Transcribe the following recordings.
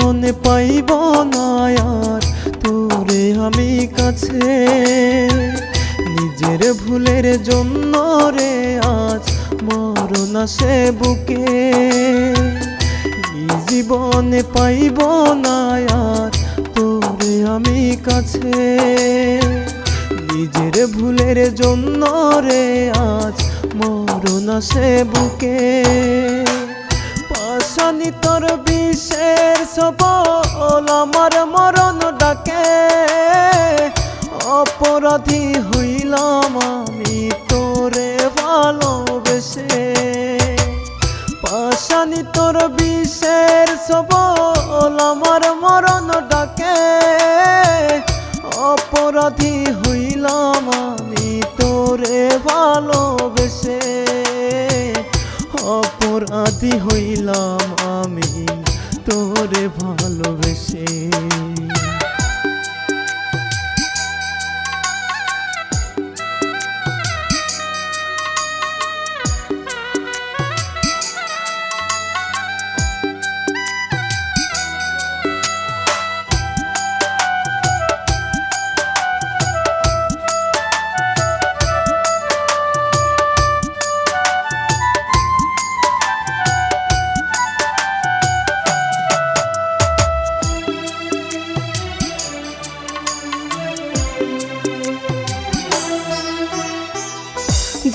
জীবনে পাইব না আর তোরে আমি কাছে। নিজের ভুলের জন্য রে আজ মরণ আসে বুকে। জীবনে পাইব না আর তোরে আমি কাছে। নিজের ভুলের জন্য রে আজ মরণ আসে বুকে। পাশানি তোর বিষের সবল আমার মরণ ডাকে। অপরাধী হইলাম আমি তোরে ভালোবেসে। পাশানি তোর বিষের সবল আমার মরণ ডাকে। অপরাধী হইলাম আমি তোরে ভালোবেসে। অপরাধী হইলাম আমি তোরে ভালোবেসে।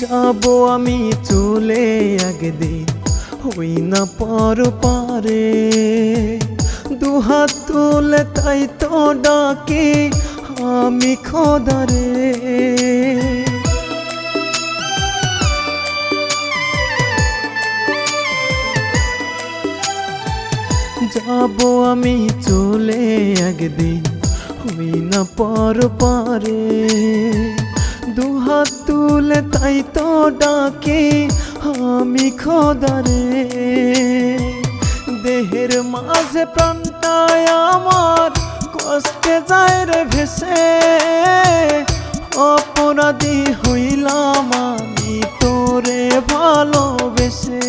যাবো আমি চলে একদিন হই না পর পারে। দুহাত তুলে তাই তো ডাকি আমি খোদারে। যাবো আমি চলে একদিন হই না পর পারে। দুহাত তুলে তাই তো ডাকি আমি খোদারে। দেহের মাঝে প্রাণটায় আমার কষ্টে যায় রে ভেসে। অপরাধী হইলাম আমি তোরে ভালোবেসে।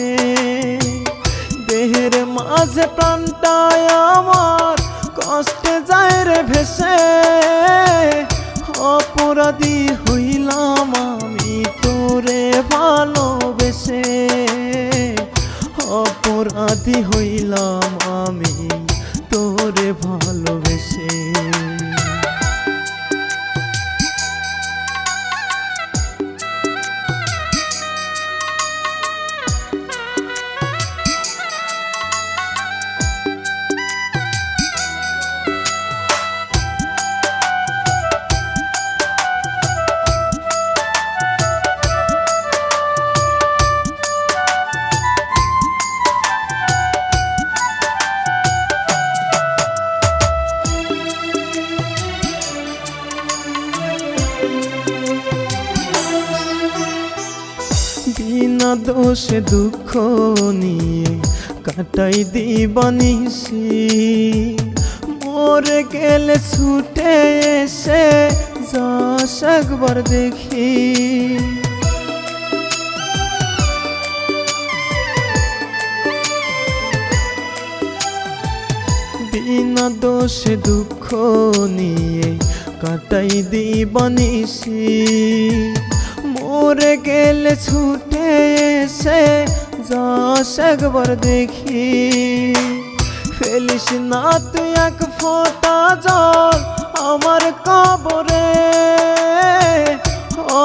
দেহের মাঝে প্রাণটায় আমার কষ্টে যায় রে ভেসে। অপরাধী হইলাম আমি তোরে ভালোবেসে। অপরাধী হইলাম আমি তোরে ভালোবেসে। বিনা দোষে দুঃখ নিয়ে কাটাই দিবানিসি। মরে গেলে ছুটে এসে যাস একবার দেখি। বিনা দোষে দুঃখ নিয়ে কাটাই দিবানিসি। মরে গেলে ছুটে এসে যাস একবার দেখি। ফেলিস না তুই এক ফোঁটা জল আমার কবরে।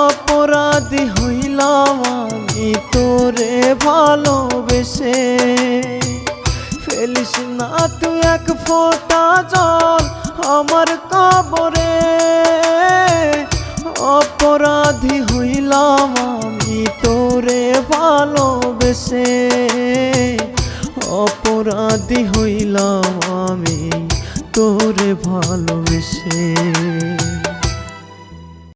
অপরাধী হইলাম আমি তোরে ভালোবেসে। ফেলিস না তুই এক ফোঁটা জল আমার কবরে। অপরাধী হইলাম আমি তোরে ভালোবেসে। অপরাধী হইলাম আমি তোরে ভালোবেসে।